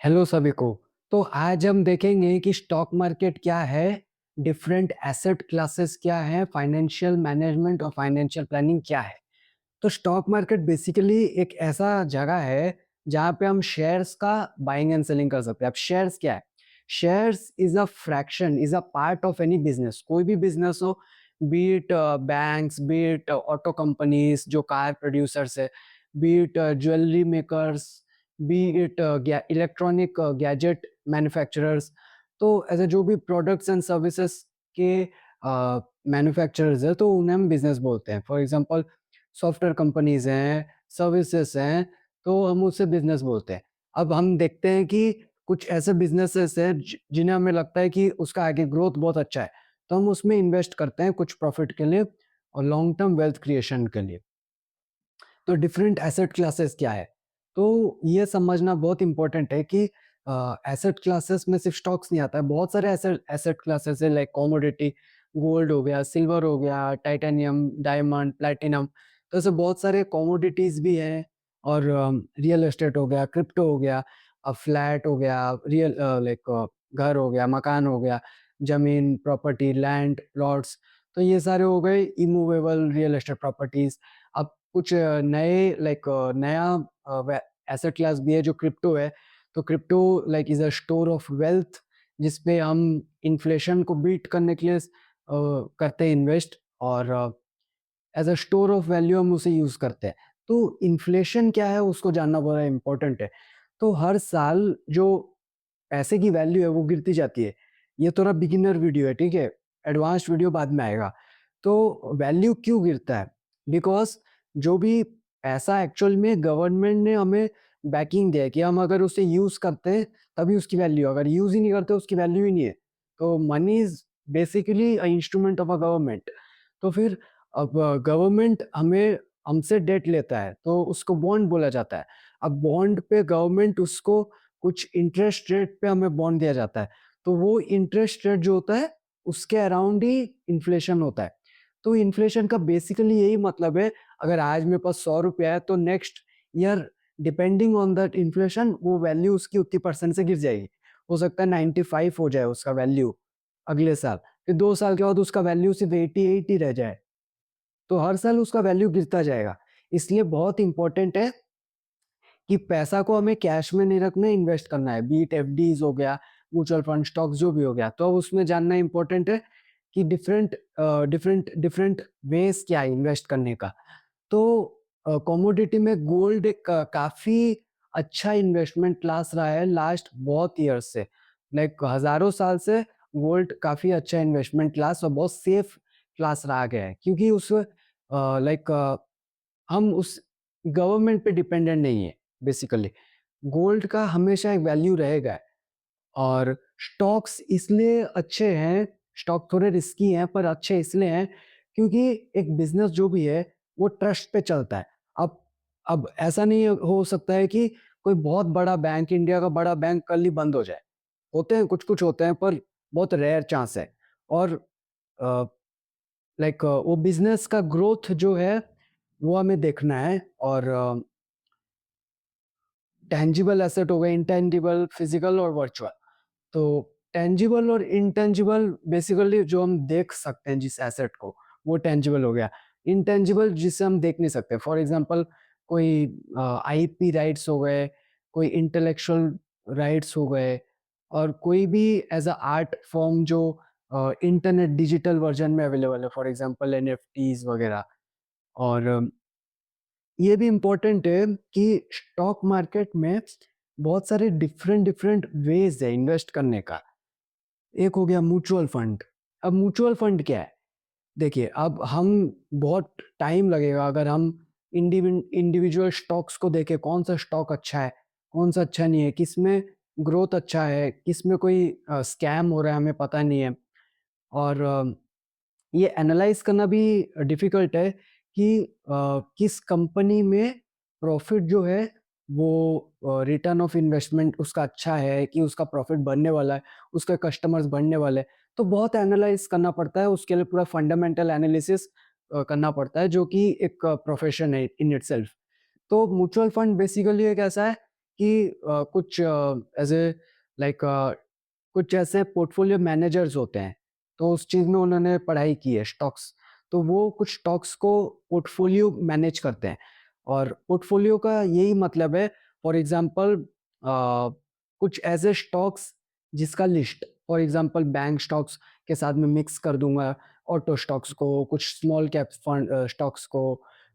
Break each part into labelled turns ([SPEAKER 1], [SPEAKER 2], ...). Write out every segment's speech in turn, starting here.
[SPEAKER 1] Hello सभी को। तो आज हम देखेंगे कि स्टॉक मार्केट क्या है, डिफरेंट एसेट क्लासेस क्या है, फाइनेंशियल मैनेजमेंट और फाइनेंशियल प्लानिंग क्या है। तो स्टॉक मार्केट बेसिकली एक ऐसा जगह है जहाँ पे हम शेयर्स का बाइंग एंड सेलिंग कर सकते हैं। अब शेयर्स क्या है? Shares is a fraction, is a part of any business. कोई भी बिजनेस हो, B it banks, B it auto companies जो कार प्रोड्यूसर्स है, B it jewellery makers, B it electronic gadget manufacturers. तो ऐसे जो भी प्रोडक्ट्स एंड सर्विसेज के मैन्युफैक्चरर्स है तो उन्हें हम बिजनेस बोलते हैं। फॉर एग्जांपल सॉफ्टवेयर कंपनीज हैं, सर्विसेज हैं, तो हम उसे बिजनेस बोलते हैं। अब हम देखते हैं कि कुछ ऐसे बिजनेसेस हैं जिन्हें हमें लगता है कि उसका आगे ग्रोथ बहुत अच्छा है, तो हम उसमें इन्वेस्ट करते हैं कुछ प्रॉफिट के लिए और लॉन्ग टर्म वेल्थ क्रिएशन के लिए। तो डिफरेंट एसेट क्लासेस क्या है? तो ये समझना बहुत इंपॉर्टेंट है कि एसेट क्लासेस में सिर्फ स्टॉक्स नहीं आता है, बहुत सारे एसेट एसेट क्लासेस है लाइक कमोडिटी, गोल्ड हो गया, सिल्वर हो गया, टाइटेनियम, डायमंड, प्लैटिनम। तो ऐसे बहुत सारे कमोडिटीज भी हैं और रियल एस्टेट हो गया, क्रिप्टो हो गया, फ्लैट हो गया, रियल लाइक घर हो गया, मकान हो गया, जमीन, प्रॉपर्टी, लैंड, प्लॉट्स। तो ये सारे हो गए इमूवेबल रियल एस्टेट प्रॉपर्टीज। अब कुछ नए लाइक नया एसेट क्लास भी है जो क्रिप्टो है। तो crypto like is a store of wealth जिसपे हम इन्फ्लेशन को बीट करने के लिए करते हैं इन्वेस्ट, और as a store of value हम उसे यूज करते हैं। तो इन्फ्लेशन क्या है उसको जानना बड़ा इंपॉर्टेंट है। तो हर साल जो पैसे की वैल्यू है वो गिरती जाती है। ये थोड़ा बिगिनर वीडियो है, ठीक है? एडवांस्ड वीडियो बाद में आएगा। तो वैल्यू क्यों गिरता है? बिकॉज़ जो भी पैसा एक्चुअल में गवर्नमेंट ने हमें बैकिंग दिया है कि हम अगर उसे यूज़ करते हैं तभी उसकी वैल्यू है, अगर यूज़ ही नहीं करते उसकी वैल्यू ही नहीं है। तो money is basically a instrument of a government. तो फिर अब गवर्नमेंट हमें हमसे डेट लेता है तो उसको बॉन्ड बोला जाता है। अब बॉन्ड पे गवर्नमेंट उसको कुछ इंटरेस्ट रेट पे हमें बॉन्ड दिया जाता है। तो वो इंटरेस्ट रेट जो होता है उसके अराउंड ही इन्फ्लेशन होता है। तो इन्फ्लेशन का बेसिकली यही मतलब है, अगर आज मेरे पास ₹100 है तो next year depending on that inflation वो वैल्यू उसकी उतनी परसेंट से गिर जाएगी। हो सकता है 95 हो जाए उसका वैल्यू अगले साल, फिर 2 साल के बाद उसका वैल्यू सिर्फ 88 ही रह जाए। तो हर साल उसका वैल्यू गिरता जाएगा। इसलिए बहुत इंपॉर्टेंट है कि पैसा को हमें कैश में नहीं रखना है, इन्वेस्ट करना है। बी इट एफडीज़ हो गया, म्यूचुअल फंड, स्टॉक्स जो भी हो गया। तो अब उसमें जानना इम्पोर्टेंट है कि डिफरेंट डिफरेंट वेज़ क्या है इन्वेस्ट करने का। तो कमोडिटी में गोल्ड एक काफ़ी अच्छा इन्वेस्टमेंट क्लास रहा है लास्ट बहुत ईयर्स से। लाइक हज़ारों साल से गोल्ड काफ़ी अच्छा इन्वेस्टमेंट क्लास और बहुत सेफ क्लास रहा गया है। क्योंकि लाइक हम उस गवर्नमेंट पे डिपेंडेंट नहीं है बेसिकली। गोल्ड का हमेशा एक वैल्यू रहेगा। और स्टॉक्स इसलिए अच्छे हैं, स्टॉक थोड़े रिस्की हैं पर अच्छे इसलिए हैं क्योंकि एक बिज़नेस जो भी है वो ट्रस्ट पे चलता है। अब अब ऐसा नहीं हो सकता है कि कोई बहुत बड़ा बैंक, इंडिया का बड़ा बैंक कल ही बंद हो जाए। होते हैं कुछ-कुछ होते हैं पर बहुत रेयर चांस है। और अ, लाइक वो बिज़नेस का ग्रोथ जो है वो हमें देखना है। और टेंजिबल एसेट हो गए, इंटेंजिबल, फिजिकल और वर्चुअल। तो टेंजिबल और इंटेंजिबल बेसिकली जो हम देख सकते हैं जिस एसेट को, वो टेंजिबल हो गया। इंटेंजिबल जिसे हम देख नहीं सकते, फॉर एग्जांपल कोई आईपी राइट्स हो गए, कोई इंटेलेक्चुअल राइट्स हो गए, और कोई भी एज अ आर्ट फॉर्म जो इंटरनेट डिजिटल वर्जन में अवेलेबल है, फॉर एग्जांपल एनएफटीज वगैरह। और ये भी इम्पोर्टेंट है कि स्टॉक मार्केट में बहुत सारे डिफरेंट डिफरेंट वेज है इन्वेस्ट करने का। एक हो गया म्यूचुअल फंड। अब म्यूचुअल फंड क्या है? देखिए, अब हम बहुत टाइम लगेगा अगर हम इंडिविजुअल स्टॉक्स को देखें, कौन सा स्टॉक अच्छा है, कौन सा अच्छा नहीं है, किसमें ग्रोथ अच्छा है, किसमें कोई स्कैम हो रहा है हमें पता नहीं है। और ये एनालाइज़ करना भी डिफ़िकल्ट है कि किस कंपनी में प्रॉफ़िट जो है वो रिटर्न ऑफ इन्वेस्टमेंट उसका अच्छा है कि उसका प्रॉफ़िट बढ़ने वाला है, उसके कस्टमर्स बढ़ने वाले हैं। तो बहुत एनालाइज़ करना पड़ता है, उसके लिए पूरा फंडामेंटल एनालिसिस करना पड़ता है जो कि एक प्रोफ़ेशन है इन इटसेल्फ। तो म्यूचुअल फंड बेसिकली एक ऐसा है कि कुछ एज़ ए लाइक कुछ ऐसे पोर्टफोलियो मैनेजर्स होते हैं, तो उस चीज़ में उन्होंने पढ़ाई की है स्टॉक्स, तो वो कुछ स्टॉक्स को पोर्टफोलियो मैनेज करते हैं और पोर्टफोलियो का यही मतलब है फॉर एग्ज़ाम्पल कुछ ऐसे स्टॉक्स जिसका list for example bank stocks के साथ में मिक्स कर दूँगा, ऑटो स्टॉक्स को, कुछ स्मॉल कैप फंड स्टॉक्स को,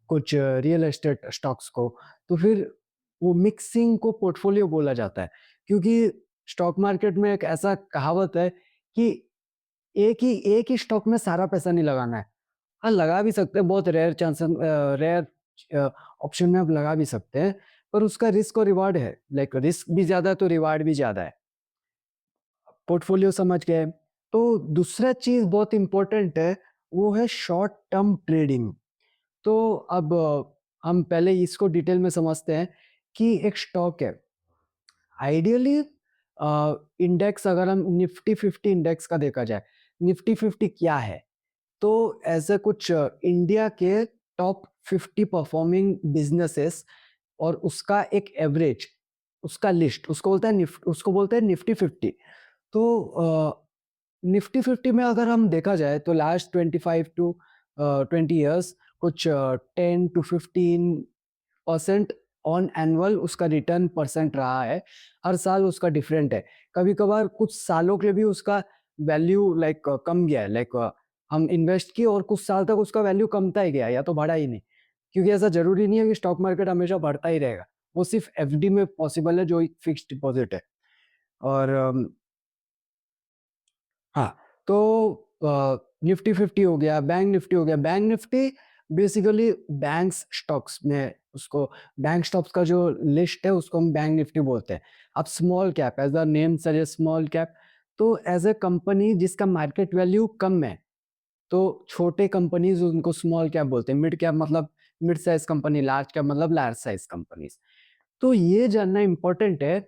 [SPEAKER 1] कुछ रियल एस्टेट स्टॉक्स को, तो फिर वो मिक्सिंग को पोर्टफोलियो बोला जाता है। क्योंकि स्टॉक मार्केट में एक ऐसा कहावत है कि एक ही स्टॉक में सारा पैसा नहीं लगाना है। हाँ, लगा भी सकते हैं, बहुत रेयर ऑप्शन में आप लगा भी सकते हैं, पर उसका रिस्क और रिवार्ड है। लाइक रिस्क भी ज़्यादा है तो रिवार्ड भी ज़्यादा है। पोर्टफोलियो समझ गए। तो दूसरा चीज़ बहुत इम्पोर्टेंट है, वो है शॉर्ट टर्म ट्रेडिंग। तो अब हम पहले इसको डिटेल में समझते हैं कि एक स्टॉक है। आइडियली इंडेक्स अगर हम निफ्टी 50 इंडेक्स का देखा जाए, निफ्टी 50 क्या है? तो ऐसे कुछ इंडिया के टॉप 50 परफॉर्मिंग बिज़नेसेस और उसका एक एवरेज, उसका लिस्ट, उसको बोलते हैं निफ्टी 50। तो निफ्टी 50 में अगर हम देखा जाए तो लास्ट 25 टू 20 इयर्स कुछ 10 टू 15% ऑन एनुअल उसका रिटर्न परसेंट रहा है। हर साल उसका डिफरेंट है। कभी-कभार कुछ सालों के लिए भी उसका वैल्यू लाइक कम गया है। लाइक हम इन्वेस्ट किए और कुछ साल तक उसका वैल्यू कमता ही गया या तो बढ़ा ही नहीं। क्योंकि ऐसा ज़रूरी नहीं है कि स्टॉक मार्केट हमेशा बढ़ता ही रहेगा। वो सिर्फ़ एफडी में पॉसिबल है जो एक फिक्स्ड डिपॉज़िट है। और हाँ, तो निफ्टी 50 हो गया, बैंक निफ्टी हो गया। Bank Nifty basically banks stocks में उसको बैंक स्टॉक्स का जो लिस्ट है उसको हम बैंक निफ्टी बोलते हैं। अब small cap as the name suggest small cap, तो एज़ अ कंपनी जिसका मार्केट वैल्यू कम है, तो छोटे कंपनीज़ उनको स्मॉल कैप बोलते हैं। मिड कैप मतलब mid size company, large cap मतलब लार्ज साइज़ कंपनीज़। तो ये जानना इम्पोर्टेंट है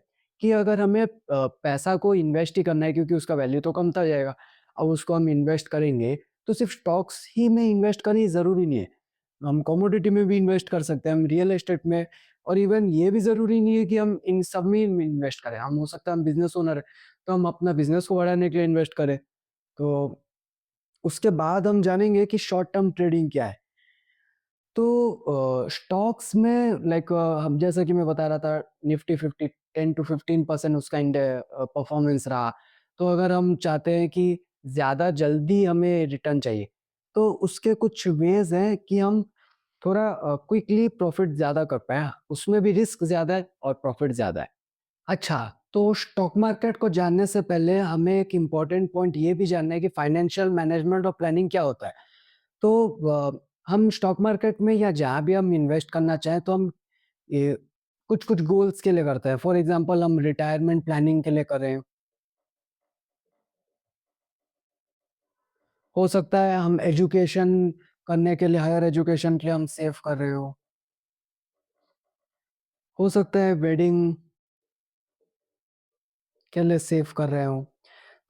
[SPEAKER 1] कि अगर हमें पैसा को इन्वेस्ट ही करना है क्योंकि उसका वैल्यू तो कमता जाएगा। अब उसको हम इन्वेस्ट करेंगे तो सिर्फ स्टॉक्स ही में इन्वेस्ट करें ये ज़रूरी नहीं है। हम कमोडिटी में भी इन्वेस्ट कर सकते हैं, हम रियल एस्टेट में, और इवन ये भी ज़रूरी नहीं है कि हम इन सब में इन्वेस्ट करें। हम हो सकता है हम बिज़नेस ओनर हैं, तो हम अपना बिज़नेस को बढ़ाने के लिए इन्वेस्ट करें। तो उसके बाद हम जानेंगे कि शॉर्ट टर्म ट्रेडिंग क्या है। तो स्टॉक्स में लाइक हम जैसा कि मैं बता रहा था निफ्टी 50 10 टू 15% उसका परफॉर्मेंस रहा। तो अगर हम चाहते हैं कि ज़्यादा जल्दी हमें रिटर्न चाहिए, तो उसके कुछ वेज़ हैं कि हम थोड़ा क्विकली प्रॉफ़िट ज़्यादा कर पाएँ। उसमें भी रिस्क ज़्यादा है और प्रॉफ़िट ज़्यादा है। अच्छा, तो स्टॉक मार्केट को जानने से पहले हमें एक इम्पोर्टेंट पॉइंट ये भी जानना है कि फाइनेंशियल मैनेजमेंट और प्लानिंग क्या होता है। तो हम स्टॉक मार्केट में या जहाँ भी हम इन्वेस्ट करना चाहें तो हम ये कुछ-कुछ गोल्स के लिए करते हैं। फॉर एग्ज़ाम्पल हम रिटायरमेंट प्लानिंग के लिए करें, हो सकता है हम एजुकेशन करने के लिए, हायर एजुकेशन के लिए हम सेव कर रहे हो सकता है वेडिंग के लिए सेव कर रहे हों।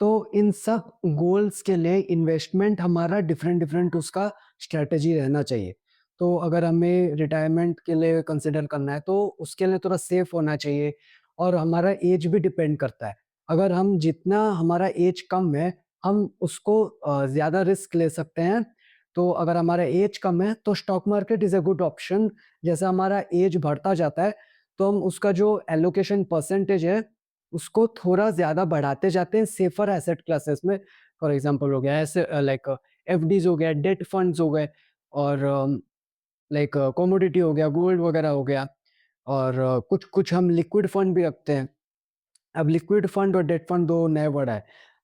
[SPEAKER 1] तो इन सब गोल्स के लिए इन्वेस्टमेंट हमारा डिफरेंट डिफरेंट उसका स्ट्रैटेजी रहना चाहिए। तो अगर हमें रिटायरमेंट के लिए कंसिडर करना है तो उसके लिए थोड़ा सेफ होना चाहिए और हमारा एज भी डिपेंड करता है। अगर हम जितना हमारा एज कम है, हम उसको ज़्यादा रिस्क ले सकते हैं। तो अगर हमारा एज कम है तो stock market is a good option. जैसा हमारा एज बढ़ता जाता है तो हम उसका जो एलोकेशन परसेंटेज है उसको थोड़ा ज़्यादा बढ़ाते जाते हैं सेफ़र एसेट क्लासेस में। फॉर एग्ज़ाम्पल हो गया ऐसे लाइक एफडीज़ हो गया, डेट फंड्स हो गए और लाइक कमोडिटी हो गया, गोल्ड वगैरह हो गया और कुछ-कुछ हम लिक्विड फंड भी रखते हैं। अब लिक्विड फंड और डेट फंड 2 नए वर्ड आए।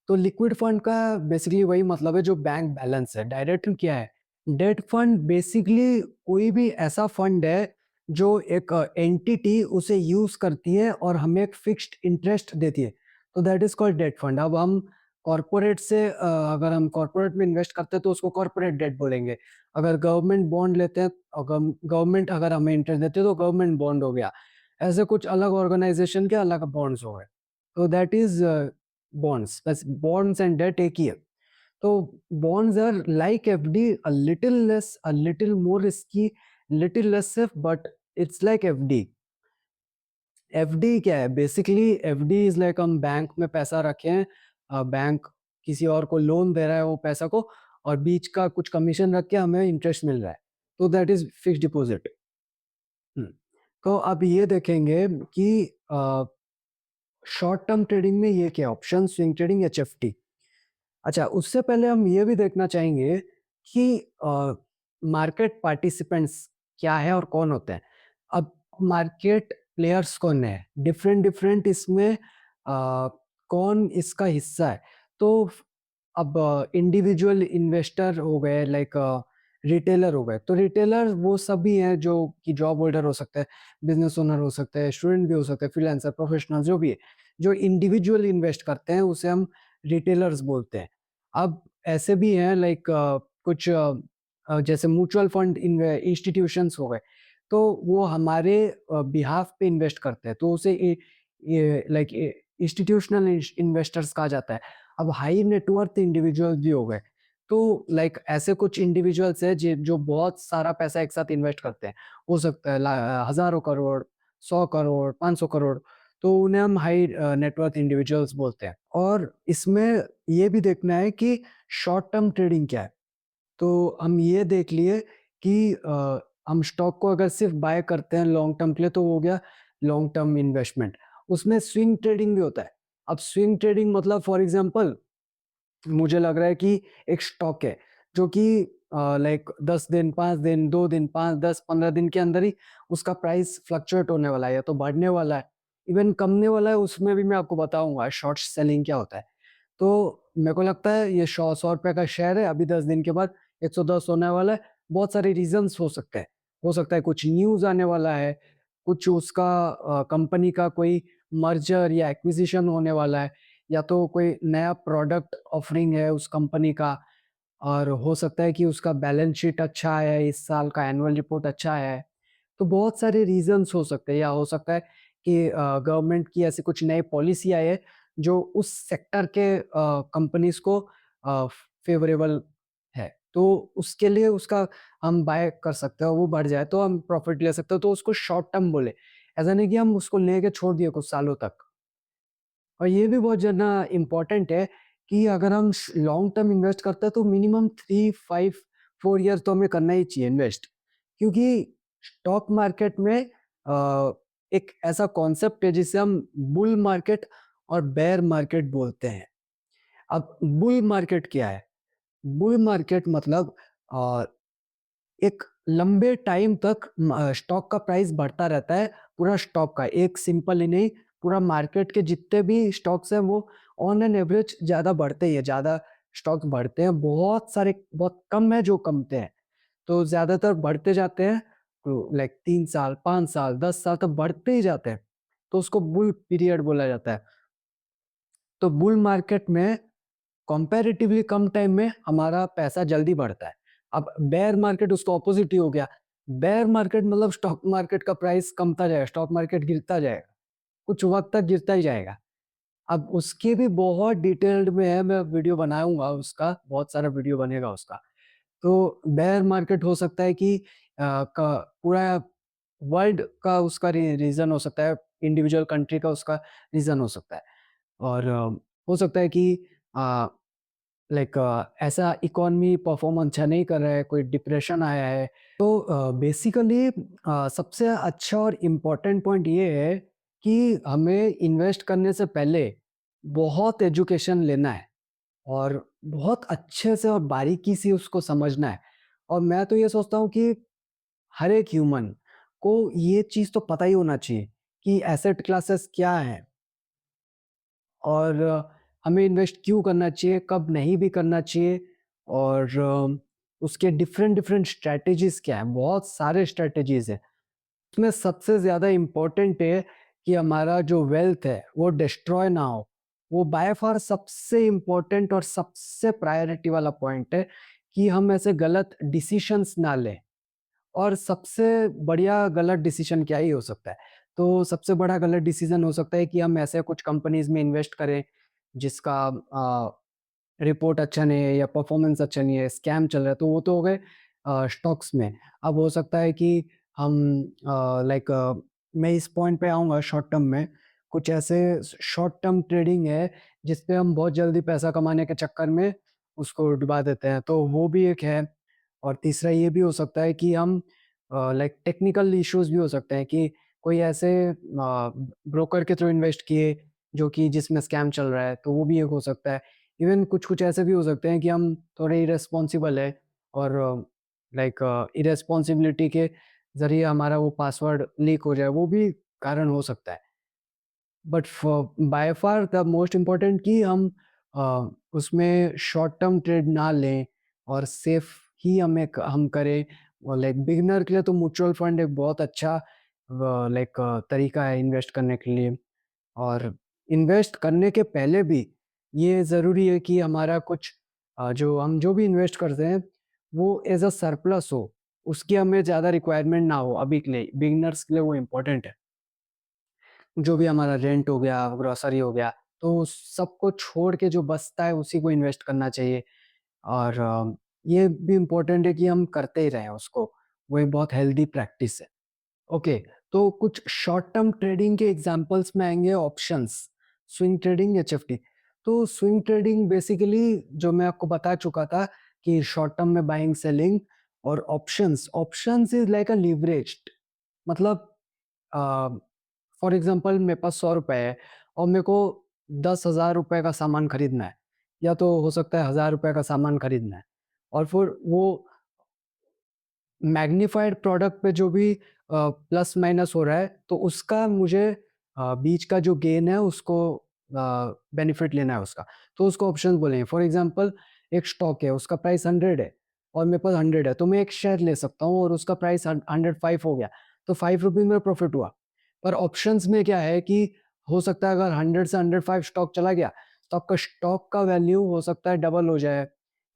[SPEAKER 1] तो लिक्विड फंड का बेसिकली वही मतलब है जो बैंक बैलेंस है। डायरेक्ट क्या है? डेट फंड बेसिकली कोई भी ऐसा फंड है जो एक एंटिटी उसे यूज़ करती है और हमें एक फिक्स्ड इंटरेस्ट देती है। तो that is called debt fund. अब हम कॉर्पोरेट से अगर हम कॉर्पोरेट में इन्वेस्ट करते हैं तो उसको कॉर्पोरेट डेट बोलेंगे। अगर गवर्नमेंट बॉन्ड लेते हैं, गवर्नमेंट अगर हमें इंटरेस्ट देती है तो गवर्नमेंट बॉन्ड हो गया। ऐसे कुछ अलग ऑर्गेनाइज़ेशन के अलग बॉन्ड्स हो गए। तो दैट इज़ बॉन्ड्स, बस बॉन्ड्स एंड डेट एक ही है। तो bonds are like FD, a little less, a little more risky, little less safe, but it's like FD. FD क्या है? बेसिकली एफडी इज़ लाइक हम बैंक में पैसा रखे हैं, बैंक किसी और को लोन दे रहा है वो पैसा को और बीच का कुछ कमीशन रख के हमें इंटरेस्ट मिल रहा है। तो दैट इज़ फिक्स्ड डिपॉज़िट। हुँ। तो अब ये देखेंगे कि शॉर्ट टर्म ट्रेडिंग में ये क्या है? Option, swing trading, HFT. अच्छा, उससे पहले हम ये भी देखना चाहेंगे कि मार्केट पार्टिसिपेंट्स क्या है और कौन होते हैं? अब मार्केट प्लेयर्स कौन है? डिफरेंट डिफरेंट इसमें कौन इसका हिस्सा है? तो अब इंडिविजुअल इन्वेस्टर हो गए, लाइक रिटेलर हो गए। तो रिटेलर वो सभी हैं जो कि जॉब होल्डर हो सकते हैं, बिज़नेस ओनर हो सकते हैं, स्टूडेंट भी हो सकते हैं, फ्रीलांसर, प्रोफेशनल जो भी है। जो इंडिविजुअल इन्वेस्ट करते हैं उसे हम रिटेलर्स बोलते हैं। अब ऐसे भी हैं लाइक कुछ जैसे म्यूचुअल फंड इंस्टीट्यूशंस हो गए, तो वो हमारे बिहाफ पे इन्वेस्ट करते हैं, तो उसे ये लाइक इंस्टीट्यूशनल इन्वेस्टर्स कहा जाता है। अब हाई नेटवर्थ इंडिविजुअल भी हो गए, तो लाइक ऐसे कुछ इंडिविजुअल्स हैं जो बहुत सारा पैसा एक साथ इन्वेस्ट करते हैं। हो सकता है हज़ारों करोड़, 100 करोड़, 500 करोड़, तो उन्हें हम हाई नेटवर्थ इंडिविजुअल्स बोलते हैं। और इसमें ये भी देखना है कि शॉर्ट टर्म ट्रेडिंग क्या है? तो हम ये देख लिए कि हम स्टॉक को अगर सिर्फ बाय करते हैं लॉन्ग टर्म के लिए तो वो हो गया लॉन्ग टर्म इन्वेस्टमेंट। उसमें स्विंग ट्रेडिंग भी होता है। अब स्विंग ट्रेडिंग मतलब फॉर एग्ज़ाम्पल मुझे लग रहा है कि एक स्टॉक है जो कि लाइक 10 दिन, 5 दिन, 2 दिन, 5, 10, 15 दिन के अंदर ही उसका प्राइस फ्लक्चुएट होने वाला है या तो बढ़ने वाला है, इवन कमने वाला है, उसमें भी मैं आपको बताऊँगा शॉर्ट सेलिंग क्या होता है। तो मेरे को लगता है ये 100 रुपए का शेयर है, अभी 10 दिन के बाद 110 होने वाला है। बहुत सारे रीज़न्स हो सकते हैं। हो सकता है कुछ न्यूज़ आने वाला है, कुछ उसका कंपनी का कोई मर्जर या एक्विज़िशन होने वाला है, या तो कोई नया प्रोडक्ट ऑफरिंग है उस कंपनी का, और हो सकता है कि उसका बैलेंस शीट अच्छा आया है, इस साल का एनुअल रिपोर्ट अच्छा आया है। तो बहुत सारे रीज़न्स हो सकते हैं, या हो सकता है कि गवर्नमेंट की ऐसी कुछ नई पॉलिसी आई है जो उस सेक्टर के कंपनीज़ को फ़ेवरेबल है। तो उसके लिए उसका हम बाय कर सकते हैं और वो बढ़ जाए तो हम प्रॉफ़िट ले सकते हैं, तो उसको शॉर्ट टर्म बोले। ऐसा नहीं कि हम उसको लेके छोड़ दिए कुछ सालों तक। और ये भी बहुत ज़्यादा इम्पोर्टेंट है कि अगर हम श लॉन्ग टर्म इन्वेस्ट करते हैं तो मिनिमम 3, 5, 4 ईयर्स तो हमें करना ही चाहिए इन्वेस्ट। क्योंकि स्टॉक मार्केट में एक ऐसा कॉन्सेप्ट है जिसे हम बुल मार्केट और बेयर मार्केट बोलते हैं। अब बुल मार्केट क्या है? बुल मार्केट मतलब अ, एक लंबे टाइम तक स्टॉक का प्राइस बढ़ता रहता है, पूरा स्टॉक का, एक सिंपल ही नहीं, पूरा मार्केट के जितने भी स्टॉक्स हैं वो ऑन एन एवरेज ज़्यादा बढ़ते ही है, ज़्यादा स्टॉक्स बढ़ते हैं, बहुत सारे बहुत कम है जो कमते हैं। तो ज़्यादातर बढ़ते जाते हैं, तो लाइक 3 साल, 5 साल, 10 साल तक बढ़ते ही जाते हैं, तो उसको बुल पीरियड बोला जाता है। तो बुल मार्केट में कंपैरेटिवली कम टाइम में हमारा पैसा जल्दी बढ़ता है। अब बेयर मार्केट उसका ऑपोज़िट ही हो गया। बेयर मार्केट मतलब स्टॉक मार्केट का प्राइस कमता जाएगा, स्टॉक मार्केट गिरता जाएगा, कुछ वक़्त तक गिरता ही जाएगा। अब उसके भी बहुत डिटेल्ड में है, मैं वीडियो बनाऊँगा उसका, बहुत सारा वीडियो बनेगा उसका। तो बेयर मार्केट हो सकता है कि क पूरा वर्ल्ड का उसका रीज़न हो सकता है, इंडिविजुअल कंट्री का उसका रीज़न हो सकता है। और हो सकता है कि अ लाइक ऐसा इकोनॉमी परफॉर्म अच्छा नहीं कर रहा है, कोई डिप्रेशन आया है। तो बेसिकली सबसे अच्छा और इम्पोर्टेंट पॉइंट ये है कि हमें इन्वेस्ट करने से पहले बहुत एजुकेशन लेना है और बहुत अच्छे से और बारीकी से उसको समझना है। और मैं तो ये सोचता हूँ कि हर एक ह्यूमन को ये चीज़ तो पता ही होना चाहिए कि एसेट क्लासेस क्या हैं और हमें इन्वेस्ट क्यों करना चाहिए, कब नहीं भी करना चाहिए, और उसके डिफरेंट डिफरेंट स्ट्रैटेजीज़ क्या हैं, बहुत सारे स्ट्रैटेजीज़ हैं। उसमें सबसे ज़्यादा इम्पोर्टेंट है कि हमारा जो वेल्थ है, वो डिस्ट्रॉय ना हो। वो बाय फ़ार सबसे इम्पोर्टेंट और सबसे प्रायोरिटी वाला पॉइंट है कि हम ऐसे गलत डिसीज़न्स ना लें। और सबसे बढ़िया गलत डिसीज़न क्या ही हो सकता है? तो सबसे बड़ा गलत डिसीज़न हो सकता है कि हम ऐसे कुछ कंपनीज़ में इन्वेस्ट करें, जिसका रिपोर्ट अच्छा नहीं है या परफ़ॉर्मेंस अच्छा नहीं है, स्कैम चल रहा है, तो वो तो हो गए स्टॉक्स में। अब हो सकता है कि हम मैं इस पॉइंट पे आऊँगा शॉर्ट टर्म में। कुछ ऐसे शॉर्ट टर्म ट्रेडिंग है, जिसपे हम बहुत जल्दी पैसा कमाने के चक्कर में उसको डुबा देते हैं, तो वो भी एक है। और तीसरा ये भी हो सकता है कि हम लाइक टेक्निकल इश्यूज़ भी हो सकते हैं कि कोई ऐसे ब्रोकर के थ्रू इन्वेस्ट किए, जो कि जिसमें स्कैम चल रहा है, तो वो भी एक हो सकता है। इवन कुछ-कुछ ऐसे भी हो सकते हैं कि हम थोड़े इर्रेस्पॉन्सिबल हैं और लाइक इर्रेस्पॉन्सिबिलिटी के ज़रिए हमारा वो पासवर्ड लीक हो जाए, वो भी कारण हो सकता है। But by far the most important कि हम उसमें शॉर्ट टर्म ट्रेड ना लें और सेफ ही हम करें। और लाइक बिगिनर के लिए तो म्यूचुअल फंड एक बहुत अच्छा लाइक तरीका है इन्वेस्ट करने के लिए। और इन्वेस्ट करने के पहले भी ये ज़रूरी है कि हमारा कुछ जो भी इन्वेस्ट करते हैं, वो एज़ अ सरप्लस हो, उसकी हमें ज़्यादा रिक्वायरमेंट ना हो अभी के लिए, बिगिनर्स के लिए वो इम्पोर्टेंट है। जो भी हमारा रेंट हो गया, ग्रोसरी हो गया, तो सबको छोड़ के जो बचता है उसी को इन्वेस्ट करना चाहिए। और ये भी इम्पोर्टेंट है कि हम करते ही रहें उसको, वो एक बहुत हेल्दी प्रैक्टिस है। ओके, तो कुछ शॉर्ट टर्म ट्रेडिंग के एग्ज़ाम्पल्स में आएँगे ऑप्शंस, स्विंग ट्रेडिंग, एचएफटी। तो स्विंग ट्रेडिंग बेसिकली जो मैं आपको बता चुका था कि शॉर्ट टर्म में बाइंग, सेलिंग। और options, options is like a leveraged, मतलब अ, फॉर एग्ज़ाम्पल मेरे पास ₹100 है और मेरे को ₹10,000 का सामान खरीदना है, या तो हो सकता है ₹1000 का सामान खरीदना है। और फिर वो मैग्नीफाइड प्रोडक्ट पे जो भी प्लस माइनस हो रहा है, तो उसका मुझे बीच का जो गेन है उसको बेनिफिट लेना है उसका। तो उसको ऑप्शंस बोलेंगे। फॉर एग्ज़ाम्पल एक स्टॉक है, उसका प्राइस 100 है और मेरे पास 100 है, तो मैं एक शेयर ले सकता हूँ और उसका प्राइस 105 हो गया, तो ₹5 मेरा प्रॉफिट हुआ। पर ऑप्शंस में क्या है कि हो सकता है अगर 100 से 105 स्टॉक चला गया, तो आपका स्टॉक का वैल्यू हो सकता है डबल हो जाए,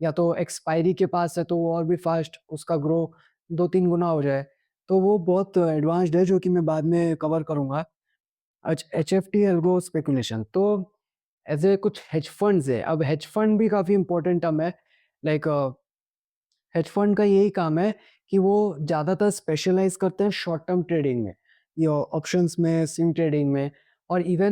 [SPEAKER 1] या तो एक्सपायरी के पास है तो वो और भी फास्ट उसका ग्रो 2-3 गुना हो जाए। तो वो बहुत एडवांस्ड है, जो कि मैं बाद में कवर करूँगा। एचएफटी, एल्गो स्पेकुलेशन, तो ऐसे कुछ हेज फंड्स है। अब हेज फंड भी काफ़ी इम्पोर्टेंट टर्म है। लाइक हेज फंड का यही काम है कि वो ज़्यादातर स्पेशलाइज़ करते हैं शॉर्ट टर्म ट्रेडिंग में, या ऑप्शंस में, स्विंग ट्रेडिंग में। और इवन